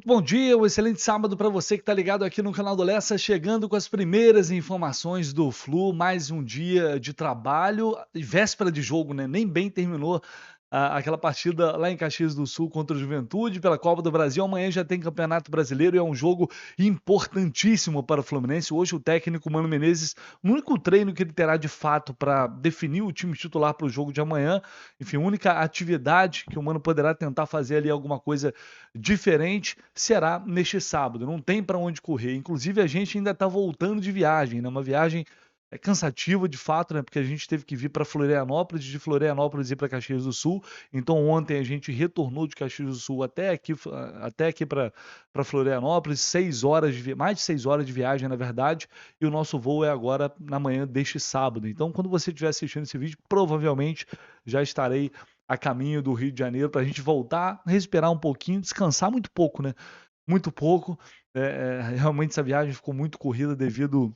Bom dia, um excelente sábado para você que está ligado aqui no canal do Lessa, chegando com as primeiras informações do Flu, mais um dia de trabalho, e véspera de jogo, né? Nem bem terminou aquela partida lá em Caxias do Sul contra o Juventude pela Copa do Brasil. Amanhã já tem Campeonato Brasileiro e é um jogo importantíssimo para o Fluminense. Hoje o técnico Mano Menezes, no único treino que ele terá de fato para definir o time titular para o jogo de amanhã, enfim, a única atividade que o Mano poderá tentar fazer ali alguma coisa diferente será neste sábado. Não tem para onde correr. Inclusive, a gente ainda está voltando de viagem, né? Uma viagem cansativa de fato, né? Porque a gente teve que vir para Florianópolis, de Florianópolis ir para Caxias do Sul. Então, ontem a gente retornou de Caxias do Sul até aqui para Florianópolis, mais de 6 horas de viagem, na verdade. E o nosso voo é agora na manhã deste sábado. Então, quando você estiver assistindo esse vídeo, provavelmente já estarei a caminho do Rio de Janeiro para a gente voltar, respirar um pouquinho, descansar muito pouco, né? Muito pouco. Realmente essa viagem ficou muito corrida devido,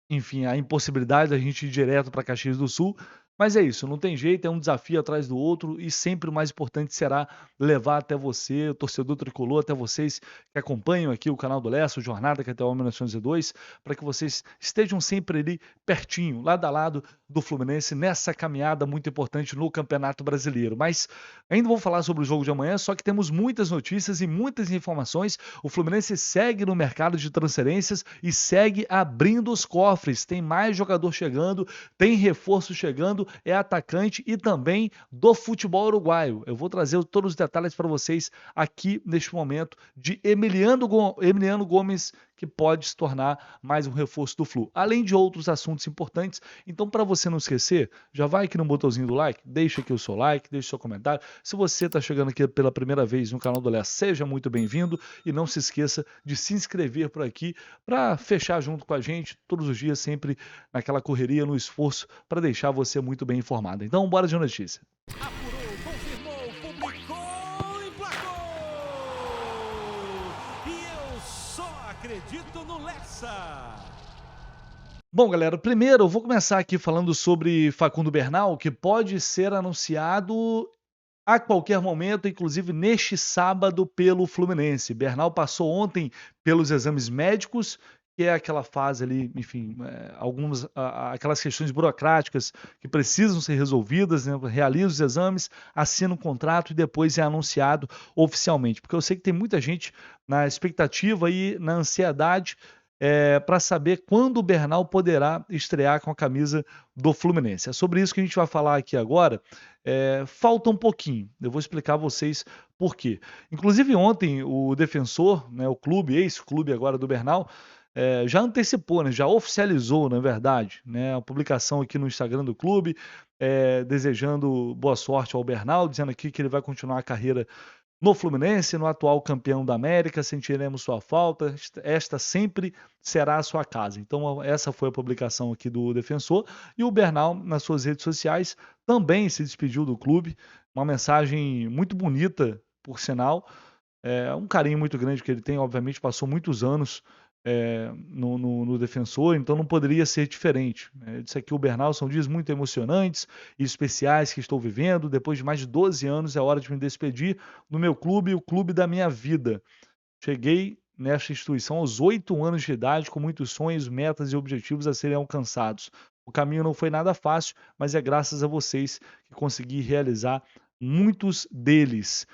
enfim, à impossibilidade da gente ir direto para Caxias do Sul. Mas é isso, não tem jeito, é um desafio atrás do outro e sempre o mais importante será levar até você, o torcedor tricolor, até vocês que acompanham aqui o canal do Lessa, o Jornada que até o 1902, para que vocês estejam sempre ali pertinho, lado a lado do Fluminense nessa caminhada muito importante no Campeonato Brasileiro. Mas ainda vou falar sobre o jogo de amanhã, só que temos muitas notícias e muitas informações. O Fluminense segue no mercado de transferências e segue abrindo os cofres. Tem mais jogador chegando, tem reforço chegando, é atacante e também do futebol uruguaio. Eu vou trazer todos os detalhes para vocês aqui neste momento de Emiliano Gomes, que pode se tornar mais um reforço do Flu, além de outros assuntos importantes. Então, para você não esquecer, já vai aqui no botãozinho do like, deixa aqui o seu like, deixa o seu comentário. Se você está chegando aqui pela primeira vez no canal do Lessa, seja muito bem-vindo e não se esqueça de se inscrever por aqui para fechar junto com a gente todos os dias, sempre naquela correria, no esforço para deixar você muito bem informado. Então, bora de notícia. Apurou, confirmou, publicou, emplacou! E eu só acredito no Lessa! Bom, galera, primeiro eu vou começar aqui falando sobre Facundo Bernal, que pode ser anunciado a qualquer momento, inclusive neste sábado, pelo Fluminense. Bernal passou ontem pelos exames médicos, que é aquela fase ali, enfim, aquelas questões burocráticas que precisam ser resolvidas, né? Realiza os exames, assina um contrato e depois é anunciado oficialmente. Porque eu sei que tem muita gente na expectativa e na ansiedade para saber quando o Bernal poderá estrear com a camisa do Fluminense. É sobre isso que a gente vai falar aqui agora. Falta um pouquinho, eu vou explicar a vocês por quê. Inclusive ontem o Defensor, né, o clube, ex-clube agora do Bernal, já antecipou, né, já oficializou, na verdade, né, a publicação aqui no Instagram do clube, desejando boa sorte ao Bernal, dizendo aqui que ele vai continuar a carreira no Fluminense, no atual campeão da América, sentiremos sua falta, esta sempre será a sua casa. Então essa foi a publicação aqui do Defensor, e o Bernal nas suas redes sociais também se despediu do clube, uma mensagem muito bonita, por sinal, um carinho muito grande que ele tem, obviamente passou muitos anos no Defensor, então não poderia ser diferente. Ele disse aqui: o Bernal, são dias muito emocionantes e especiais que estou vivendo. Depois de mais de 12 anos, é hora de me despedir do meu clube, o clube da minha vida. Cheguei nesta instituição aos 8 anos de idade, com muitos sonhos, metas e objetivos a serem alcançados. O caminho não foi nada fácil, mas é graças a vocês que consegui realizar muitos deles.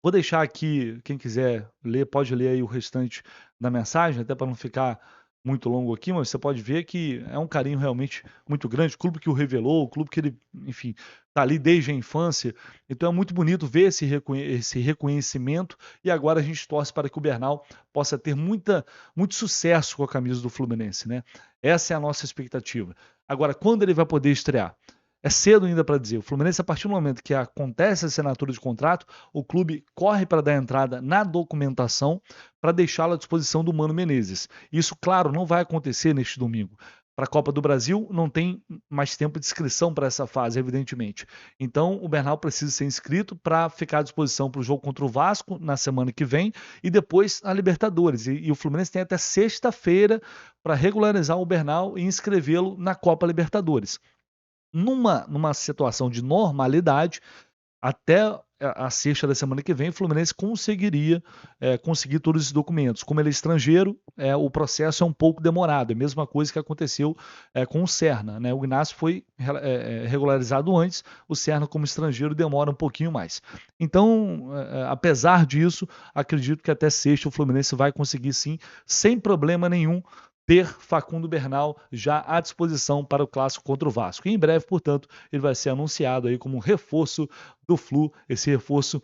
Vou deixar aqui, quem quiser ler, pode ler aí o restante da mensagem, até para não ficar muito longo aqui, mas você pode ver que é um carinho realmente muito grande, o clube que o revelou, o clube que ele, enfim, está ali desde a infância. Então é muito bonito ver esse reconhecimento, e agora a gente torce para que o Bernal possa ter muito sucesso com a camisa do Fluminense, né? Essa é a nossa expectativa. Agora, quando ele vai poder estrear? É cedo ainda para dizer. O Fluminense, a partir do momento que acontece a assinatura de contrato, o clube corre para dar entrada na documentação para deixá-la à disposição do Mano Menezes. Isso, claro, não vai acontecer neste domingo. Para a Copa do Brasil, não tem mais tempo de inscrição para essa fase, evidentemente. Então, o Bernal precisa ser inscrito para ficar à disposição para o jogo contra o Vasco na semana que vem e depois a Libertadores. E o Fluminense tem até sexta-feira para regularizar o Bernal e inscrevê-lo na Copa Libertadores. Numa situação de normalidade, até a sexta da semana que vem, o Fluminense conseguiria conseguir todos esses documentos. Como ele é estrangeiro, o processo é um pouco demorado. É a mesma coisa que aconteceu com o Serna, né? O Ignacio foi regularizado antes, o Serna, como estrangeiro, demora um pouquinho mais. Então, apesar disso, acredito que até sexta o Fluminense vai conseguir sim, sem problema nenhum, ter Facundo Bernal já à disposição para o clássico contra o Vasco. E em breve, portanto, ele vai ser anunciado aí como um reforço do Flu, esse reforço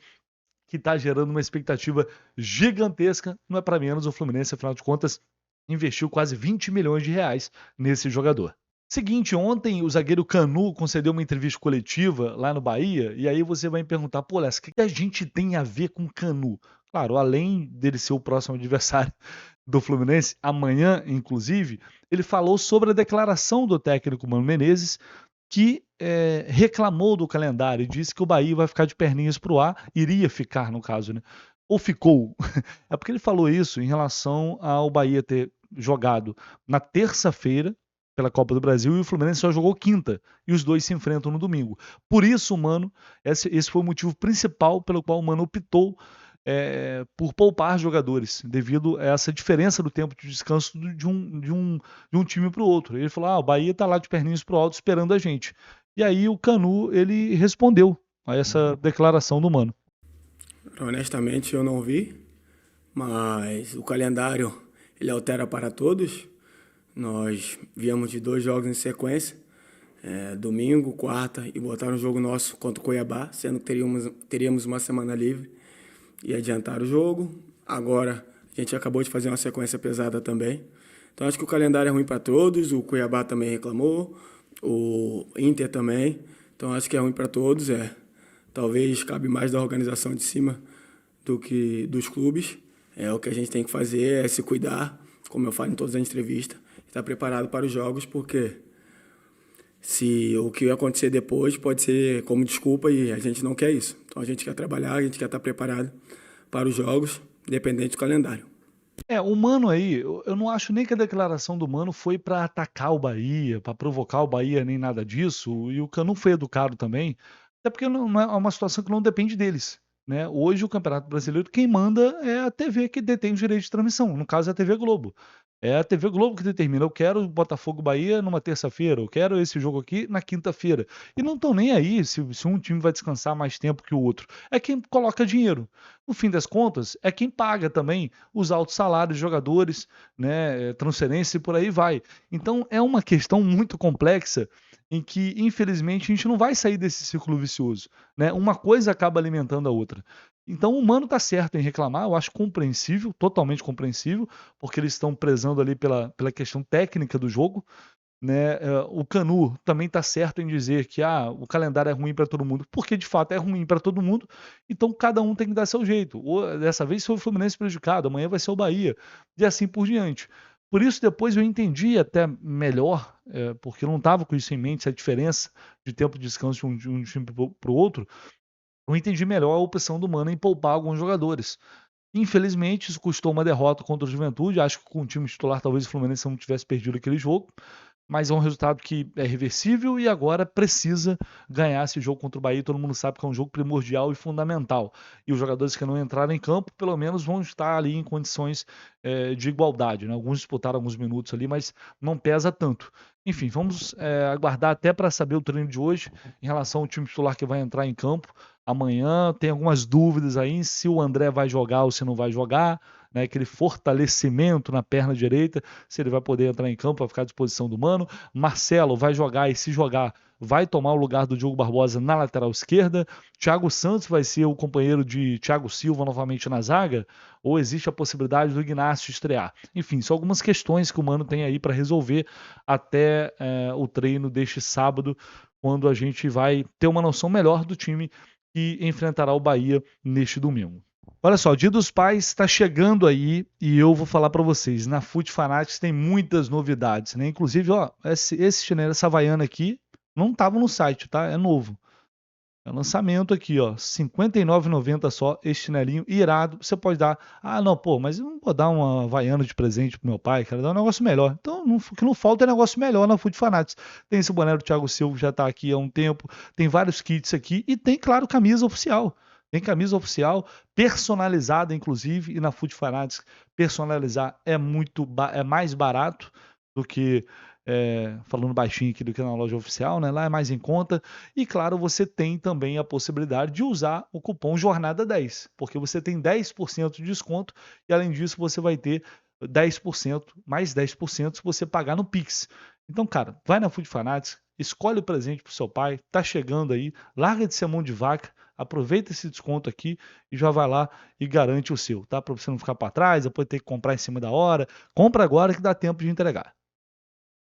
que está gerando uma expectativa gigantesca. Não é para menos, o Fluminense, afinal de contas, investiu quase 20 milhões de reais nesse jogador. Seguinte, ontem o zagueiro Canu concedeu uma entrevista coletiva lá no Bahia, e aí você vai me perguntar, pô, Léo, o que a gente tem a ver com Canu? Claro, além dele ser o próximo adversário do Fluminense, amanhã, inclusive, ele falou sobre a declaração do técnico Mano Menezes, que reclamou do calendário e disse que o Bahia vai ficar de perninhas pro ar, iria ficar, no caso, né? Ou ficou. É porque ele falou isso em relação ao Bahia ter jogado na terça-feira pela Copa do Brasil e o Fluminense só jogou quinta, e os dois se enfrentam no domingo. Por isso, Mano, esse foi o motivo principal pelo qual o Mano optou por poupar jogadores, devido a essa diferença do tempo de descanso de um time para o outro. Ele falou, o Bahia está lá de perninhos pro alto esperando a gente. E aí o Canu, ele respondeu a essa declaração do Mano. Honestamente, eu não vi, mas o calendário ele altera para todos. Nós viemos de 2 jogos em sequência, domingo, quarta, e botaram um jogo nosso contra o Cuiabá, sendo que teríamos uma semana livre, e adiantaram o jogo. Agora a gente acabou de fazer uma sequência pesada também. Então acho que o calendário é ruim para todos, o Cuiabá também reclamou, o Inter também. Então acho que é ruim para todos, talvez cabe mais da organização de cima do que dos clubes. O que a gente tem que fazer é se cuidar, como eu falo em todas as entrevistas, estar preparado para os jogos, porque se o que acontecer depois pode ser como desculpa e a gente não quer isso. Então a gente quer trabalhar, a gente quer estar preparado para os jogos, independente do calendário. O Mano aí, eu não acho nem que a declaração do Mano foi para atacar o Bahia, para provocar o Bahia, nem nada disso. E o Canu foi educado também, até porque não é uma situação que não depende deles, né? Hoje o Campeonato Brasileiro, quem manda é a TV que detém o direito de transmissão, no caso é a TV Globo. É a TV Globo que determina, eu quero Botafogo Bahia numa terça-feira, eu quero esse jogo aqui na quinta-feira. E não estão nem aí se um time vai descansar mais tempo que o outro. É quem coloca dinheiro. No fim das contas, é quem paga também os altos salários de jogadores, né, transferência e por aí vai. Então é uma questão muito complexa em que, infelizmente, a gente não vai sair desse círculo vicioso, né? Uma coisa acaba alimentando a outra. Então o Mano tá certo em reclamar, eu acho compreensível, totalmente compreensível, porque eles estão prezando ali pela questão técnica do jogo, né? O Canu também tá certo em dizer que o calendário é ruim para todo mundo, porque de fato é ruim para todo mundo, então cada um tem que dar seu jeito. Dessa vez foi o Fluminense prejudicado, amanhã vai ser o Bahia, e assim por diante. Por isso depois eu entendi até melhor, porque eu não estava com isso em mente, essa diferença de tempo de descanso de um time para o outro, eu entendi melhor a opção do Mano em poupar alguns jogadores. Infelizmente, isso custou uma derrota contra o Juventude. Acho que com o time titular, talvez o Fluminense não tivesse perdido aquele jogo. Mas é um resultado que é reversível e agora precisa ganhar esse jogo contra o Bahia. Todo mundo sabe que é um jogo primordial e fundamental. E os jogadores que não entraram em campo, pelo menos vão estar ali em condições de igualdade, né? Alguns disputaram alguns minutos ali, mas não pesa tanto. Enfim, vamos aguardar até para saber o treino de hoje em relação ao time titular que vai entrar em campo amanhã. Tem algumas dúvidas aí se o André vai jogar ou se não vai jogar, né? Aquele fortalecimento na perna direita, se ele vai poder entrar em campo, vai ficar à disposição do Mano. Marcelo vai jogar e se jogar, vai tomar o lugar do Diogo Barbosa na lateral esquerda. Thiago Santos vai ser o companheiro de Thiago Silva novamente na zaga, ou existe a possibilidade do Ignacio estrear? Enfim, são algumas questões que o Mano tem aí para resolver até o treino deste sábado, quando a gente vai ter uma noção melhor do time que enfrentará o Bahia neste domingo. Olha só, o Dia dos Pais está chegando aí e eu vou falar para vocês, na Foot Fanatics tem muitas novidades, né? Inclusive, esse chinelo, essa Havaiana aqui, não estava no site, tá? É novo. É lançamento aqui, ó, R$ 59,90 só, esse chinelinho irado. Você pode dar, não, pô, mas eu não vou dar uma Havaiana de presente pro meu pai, quero dar um negócio melhor. Então, o que não falta é negócio melhor na Foot Fanatics. Tem esse boné do Thiago Silva, que já tá aqui há um tempo, tem vários kits aqui e tem, claro, camisa oficial. Tem camisa oficial, personalizada, inclusive, e na Food Fanatics personalizar é mais barato do que, falando baixinho aqui, do que na loja oficial, né? Lá é mais em conta. E claro, você tem também a possibilidade de usar o cupom Jornada10, porque você tem 10% de desconto e além disso você vai ter 10%, mais 10% se você pagar no Pix. Então, cara, vai na Food Fanatics, escolhe o presente pro seu pai, tá chegando aí, larga de ser mão de vaca, aproveita esse desconto aqui e já vai lá e garante o seu, tá? Para você não ficar para trás, depois ter que comprar em cima da hora. Compra agora que dá tempo de entregar.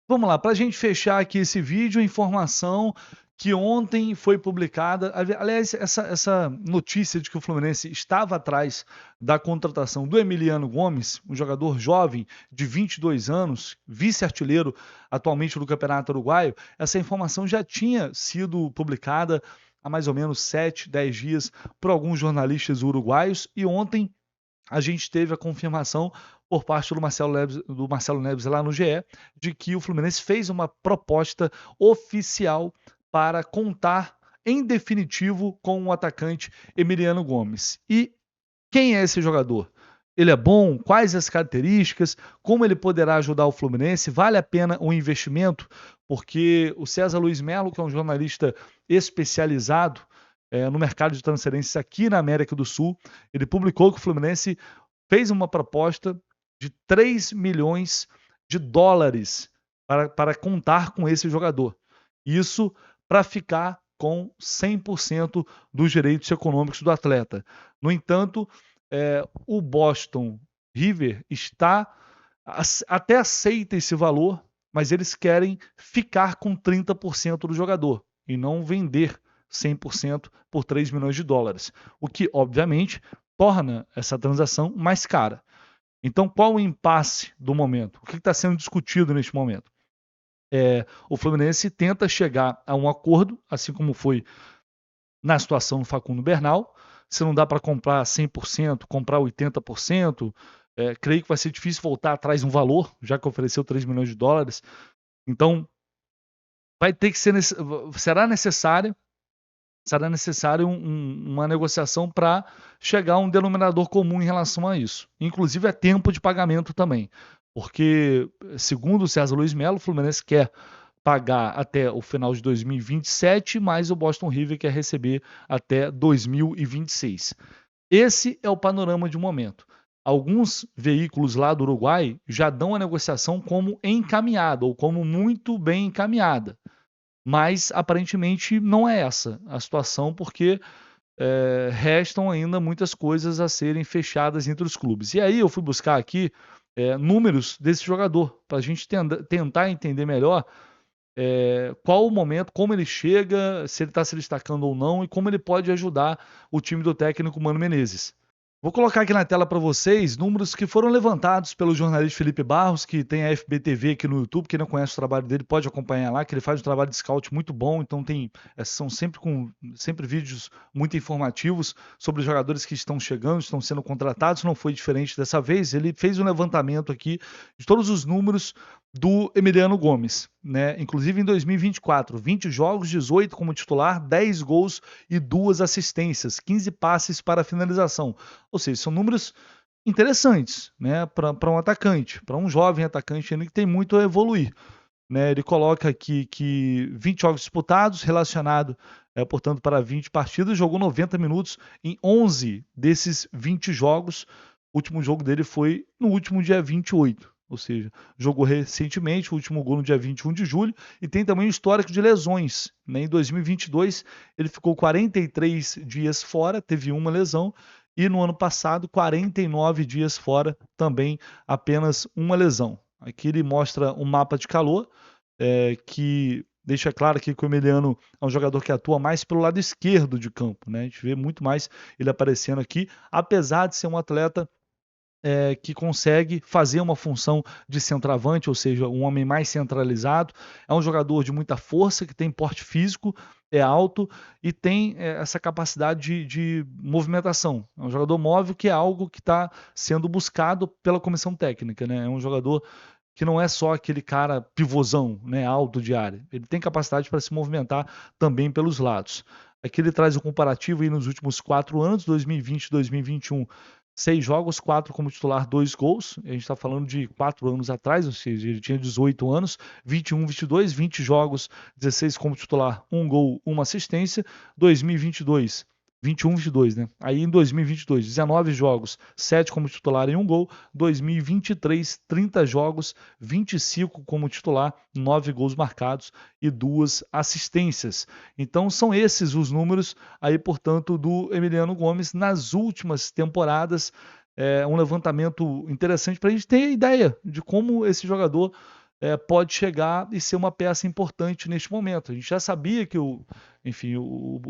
Vamos lá, para a gente fechar aqui esse vídeo, informação que ontem foi publicada. Aliás, essa notícia de que o Fluminense estava atrás da contratação do Emiliano Gomes, um jogador jovem de 22 anos, vice-artilheiro atualmente do Campeonato Uruguaio, essa informação já tinha sido publicada há mais ou menos 7, 10 dias por alguns jornalistas uruguaios e ontem a gente teve a confirmação por parte do Marcelo Neves lá no GE, de que o Fluminense fez uma proposta oficial para contar em definitivo com o atacante Emiliano Gomes. E quem é esse jogador? Ele é bom? Quais as características? Como ele poderá ajudar o Fluminense? Vale a pena o investimento? Porque o César Luiz Melo, que é um jornalista especializado no mercado de transferências aqui na América do Sul, ele publicou que o Fluminense fez uma proposta de 3 milhões de dólares para contar com esse jogador. Isso para ficar com 100% dos direitos econômicos do atleta. No entanto, o Boston River até aceita esse valor, mas eles querem ficar com 30% do jogador e não vender 100% por 3 milhões de dólares, o que, obviamente, torna essa transação mais cara. Então, qual o impasse do momento? O que está sendo discutido neste momento? O Fluminense tenta chegar a um acordo, assim como foi na situação do Facundo Bernal. Se não dá para comprar 100%, comprar 80%, creio que vai ser difícil voltar atrás um valor, já que ofereceu 3 milhões de dólares. Então, vai ter que será necessário uma negociação para chegar a um denominador comum em relação a isso. Inclusive, é tempo de pagamento também. Porque, segundo o César Luiz Melo, o Fluminense quer pagar até o final de 2027, mas o Boston River quer receber até 2026. Esse é o panorama de momento. Alguns veículos lá do Uruguai já dão a negociação como encaminhada, ou como muito bem encaminhada. Mas, aparentemente, não é essa a situação, porque restam ainda muitas coisas a serem fechadas entre os clubes. E aí eu fui buscar aqui números desse jogador, para a gente tentar entender melhor qual o momento, como ele chega, se ele está se destacando ou não, e como ele pode ajudar o time do técnico Mano Menezes. Vou colocar aqui na tela para vocês números que foram levantados pelo jornalista Felipe Barros, que tem a FBTV aqui no YouTube. Quem não conhece o trabalho dele pode acompanhar lá, que ele faz um trabalho de scout muito bom. Então são sempre vídeos muito informativos sobre os jogadores que estão chegando, estão sendo contratados. Não foi diferente dessa vez. Ele fez um levantamento aqui de todos os números do Emiliano Gomes, né? Inclusive em 2024, 20 jogos, 18 como titular, 10 gols e 2 assistências, 15 passes para finalização. Ou seja, são números interessantes, né, para um atacante, para um jovem atacante ainda que tem muito a evoluir. Né? Ele coloca aqui que 20 jogos disputados, relacionado, portanto, para 20 partidas, jogou 90 minutos em 11 desses 20 jogos. O último jogo dele foi no último dia 28. Ou seja, jogou recentemente, o último gol no dia 21 de julho, e tem também um histórico de lesões. Né? Em 2022, ele ficou 43 dias fora, teve uma lesão, e no ano passado, 49 dias fora, também apenas uma lesão. Aqui ele mostra um mapa de calor, que deixa claro aqui que o Emiliano é um jogador que atua mais pelo lado esquerdo de campo. Né? A gente vê muito mais ele aparecendo aqui, apesar de ser um atleta que consegue fazer uma função de centroavante, ou seja, um homem mais centralizado. É um jogador de muita força, que tem porte físico, é alto e tem essa capacidade de movimentação. É um jogador móvel, que é algo que está sendo buscado pela comissão técnica. Né? É um jogador que não é só aquele cara pivôzão, né, alto de área. Ele tem capacidade para se movimentar também pelos lados. Aqui ele traz o comparativo aí nos últimos 4 anos, 2020 e 2021, 6 jogos, 4 como titular, 2 gols. A gente está falando de 4 anos atrás, ou seja, ele tinha 18 anos, 21, 22, 20 jogos, 16 como titular, 1 gol, 1 assistência. 2022, 21, 22, né? Aí em 2022, 19 jogos, 7 como titular e 1 gol. 2023, 30 jogos, 25 como titular, 9 gols marcados e 2 assistências. Então são esses os números aí, portanto, do Emiliano Gomes nas últimas temporadas. Um levantamento interessante para a gente ter ideia de como esse jogador pode chegar e ser uma peça importante neste momento. A gente já sabia que o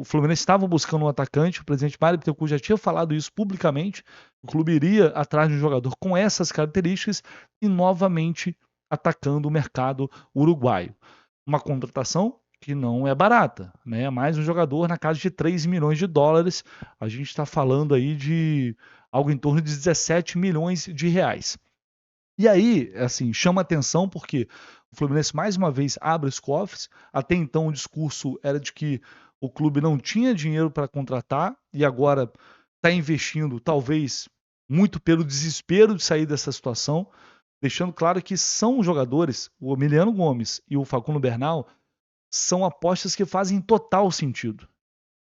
Fluminense estava buscando um atacante, o presidente Mário Bittencourt já tinha falado isso publicamente, o clube iria atrás de um jogador com essas características e novamente atacando o mercado uruguaio. Uma contratação que não é barata, né? Mais um jogador na casa de 3 milhões de dólares, a gente está falando aí de algo em torno de 17 milhões de reais. E aí, assim, chama atenção porque o Fluminense mais uma vez abre os cofres. Até então o discurso era de que o clube não tinha dinheiro para contratar e agora está investindo, talvez muito pelo desespero de sair dessa situação, deixando claro que são jogadores, o Emiliano Gomes e o Facundo Bernal, são apostas que fazem total sentido.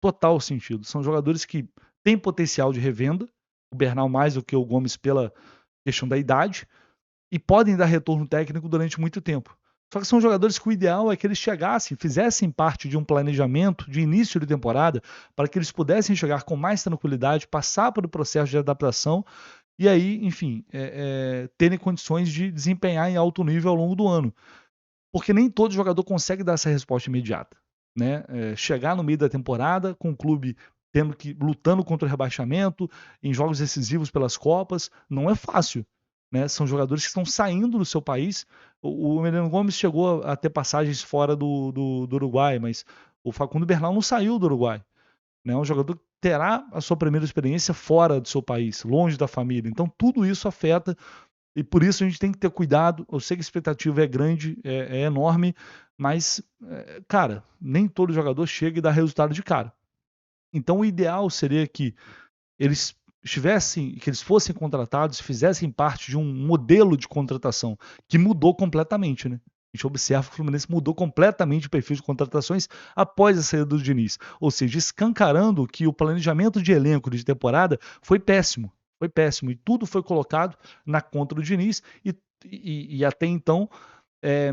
Total sentido. São jogadores que têm potencial de revenda, o Bernal mais do que o Gomes pela questão da idade, e podem dar retorno técnico durante muito tempo. Só que são jogadores que o ideal é que eles chegassem, fizessem parte de um planejamento de início de temporada, para que eles pudessem chegar com mais tranquilidade, passar pelo processo de adaptação e aí, enfim, terem condições de desempenhar em alto nível ao longo do ano. Porque nem todo jogador consegue dar essa resposta imediata, né? Chegar no meio da temporada com o clube lutando contra o rebaixamento, em jogos decisivos pelas Copas, não é fácil. Né? São jogadores que estão saindo do seu país. O Emiliano Gomes chegou a ter passagens fora do Uruguai, mas o Facundo Bernal não saiu do Uruguai. Né? Um jogador que terá a sua primeira experiência fora do seu país, longe da família. Então tudo isso afeta e por isso a gente tem que ter cuidado. Eu sei que a expectativa é grande, é enorme, mas, cara, nem todo jogador chega e dá resultado de cara. Então o ideal seria que eles que eles fossem contratados, fizessem parte de um modelo de contratação que mudou completamente, né? A gente observa que o Fluminense mudou completamente o perfil de contratações após a saída do Diniz, ou seja, escancarando que o planejamento de elenco de temporada foi péssimo, e tudo foi colocado na conta do Diniz e até então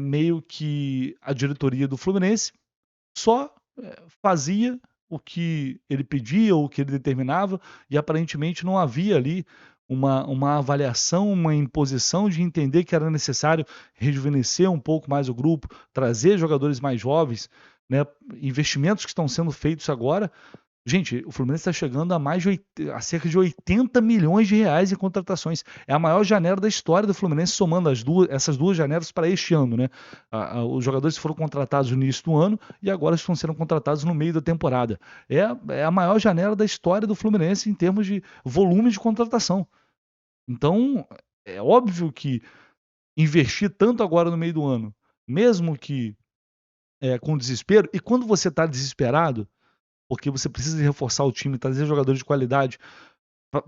meio que a diretoria do Fluminense só fazia o que ele pedia ou o que ele determinava, e aparentemente não havia ali uma avaliação, uma imposição de entender que era necessário rejuvenescer um pouco mais o grupo, trazer jogadores mais jovens, né? Investimentos que estão sendo feitos agora. Gente, o Fluminense está chegando a cerca de 80 milhões de reais em contratações. É a maior janela da história do Fluminense, somando essas duas janelas para este ano, né? Os jogadores foram contratados no início do ano e agora estão sendo contratados no meio da temporada. É a maior janela da história do Fluminense em termos de volume de contratação. Então, é óbvio que investir tanto agora no meio do ano, mesmo que com desespero, e quando você está desesperado, porque você precisa reforçar o time, trazer jogadores de qualidade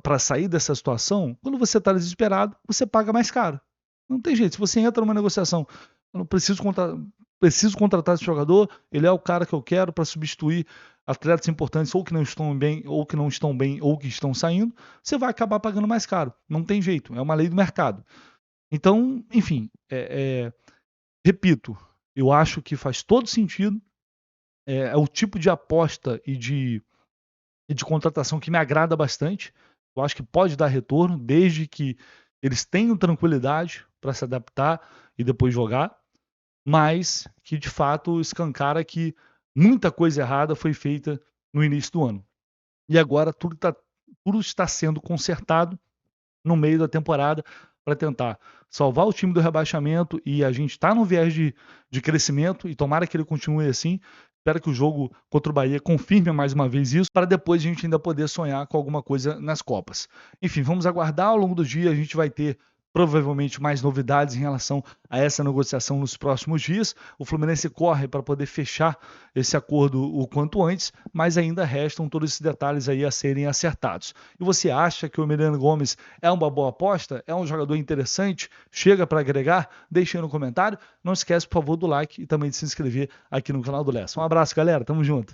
para sair dessa situação, quando você está desesperado, você paga mais caro. Não tem jeito. Se você entra numa negociação, eu não preciso contratar esse jogador, ele é o cara que eu quero para substituir atletas importantes ou que não estão bem, ou que estão saindo, você vai acabar pagando mais caro. Não tem jeito, é uma lei do mercado. Então, enfim, repito, eu acho que faz todo sentido. É o tipo de aposta e de contratação que me agrada bastante. Eu acho que pode dar retorno, desde que eles tenham tranquilidade para se adaptar e depois jogar, mas que de fato escancara que muita coisa errada foi feita no início do ano. E agora tudo está sendo consertado no meio da temporada para tentar salvar o time do rebaixamento, e a gente está no viés de crescimento e tomara que ele continue assim. Espero que o jogo contra o Bahia confirme mais uma vez isso, para depois a gente ainda poder sonhar com alguma coisa nas Copas. Enfim, vamos aguardar. Ao longo do dia a gente vai ter provavelmente mais novidades em relação a essa negociação nos próximos dias. O Fluminense corre para poder fechar esse acordo o quanto antes, mas ainda restam todos esses detalhes aí a serem acertados. E você acha que o Emiliano Gomes é uma boa aposta? É um jogador interessante? Chega para agregar? Deixe aí no comentário. Não esquece, por favor, do like e também de se inscrever aqui no canal do Lessa. Um abraço, galera. Tamo junto.